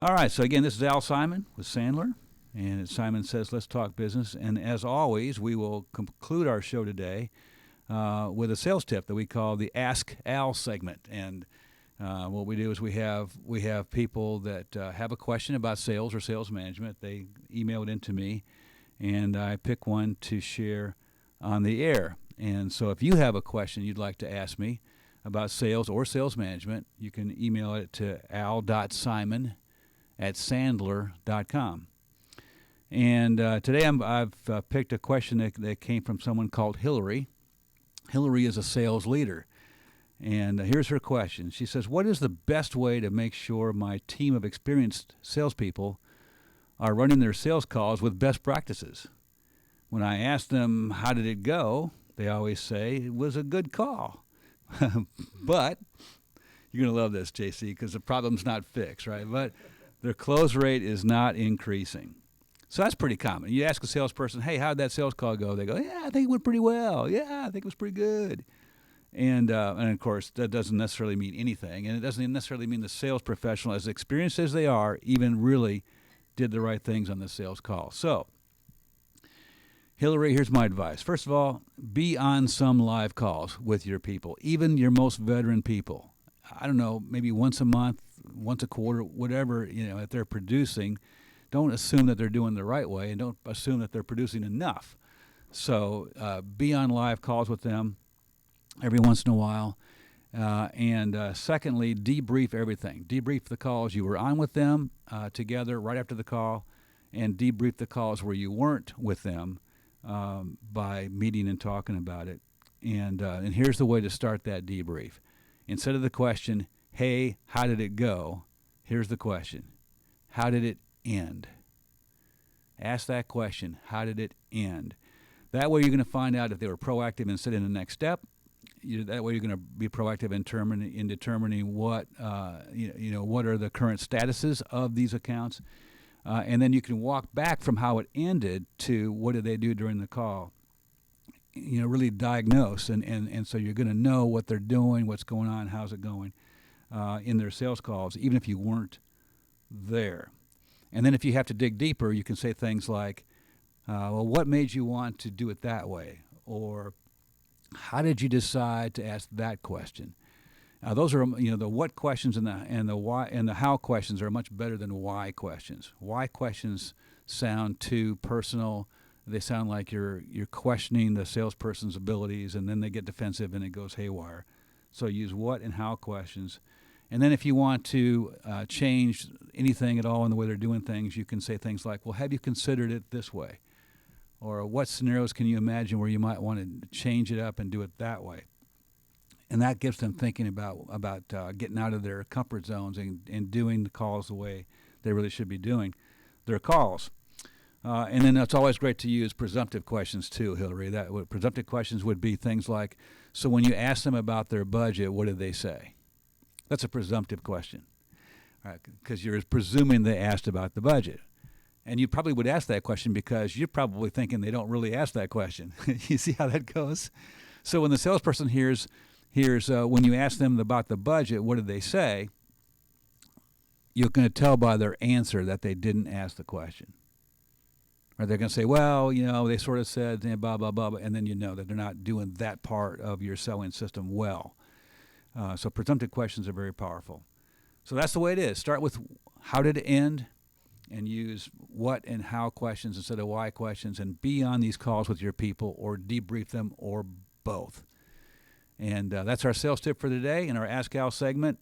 All right, so again, this is Al Simon with Sandler, and Simon Says Let's Talk Business. And as always, we will conclude our show today with a sales tip that we call the Ask Al segment. And what we do is we have people that have a question about sales or sales management. They email it in to me, and I pick one to share on the air. And so if you have a question you'd like to ask me about sales or sales management, you can email it to al.simon@sandler.com. And today I've picked a question that came from someone called Hillary. Hillary is a sales leader. And here's her question. She says, what is the best way to make sure my team of experienced salespeople are running their sales calls with best practices? When I ask them, how did it go? They always say, it was a good call. But you're going to love this, JC, because the problem's not fixed, right? But their close rate is not increasing. So that's pretty common. You ask a salesperson, hey, how did that sales call go? They go, yeah, I think it went pretty well. Yeah, I think it was pretty good. And of course, that doesn't necessarily mean anything. And it doesn't necessarily mean the sales professional, as experienced as they are, even really did the right things on the sales call. So, Hillary, here's my advice. First of all, be on some live calls with your people, even your most veteran people. I don't know, maybe once a month, once a quarter, whatever, if they're producing, don't assume that they're doing the right way, and don't assume that they're producing enough. So be on live calls with them every once in a while. And secondly, debrief everything. Debrief the calls you were on with them together right after the call, and debrief the calls where you weren't with them by meeting and talking about it. And here's the way to start that debrief. Instead of the question, hey, how did it go? Here's the question, how did it end? Ask that question, how did it end? That way you're going to find out if they were proactive in setting the next step. That way you're going to be proactive in determining what, what are the current statuses of these accounts. And then you can walk back from how it ended to what did they do during the call. Really diagnose. And so you're going to know what they're doing, what's going on, how's it going in their sales calls, even if you weren't there. And then if you have to dig deeper, you can say things like, well, what made you want to do it that way? Or how did you decide to ask that question? Those are, the what questions and the why and the how questions are much better than why questions. Why questions sound too personal. They sound like you're questioning the salesperson's abilities, and then they get defensive and it goes haywire. So use what and how questions. And then if you want to change anything at all in the way they're doing things, you can say things like, well, have you considered it this way? Or what scenarios can you imagine where you might want to change it up and do it that way? And that gets them thinking about getting out of their comfort zones and doing the calls the way they really should be doing their calls. And then it's always great to use presumptive questions too, Hillary. Presumptive questions would be things like, so when you ask them about their budget, what did they say? That's a presumptive question, right? Because you're presuming they asked about the budget. And you probably would ask that question because you're probably thinking they don't really ask that question. You see how that goes? So when the salesperson hears when you ask them about the budget, what did they say? You're going to tell by their answer that they didn't ask the question. Or they're going to say, well, they sort of said blah, blah, blah, and then you know that they're not doing that part of your selling system well. So presumptive questions are very powerful. So that's the way it is. Start with how did it end, and use what and how questions instead of why questions, and be on these calls with your people or debrief them or both. And that's our sales tip for today in our Ask Al segment.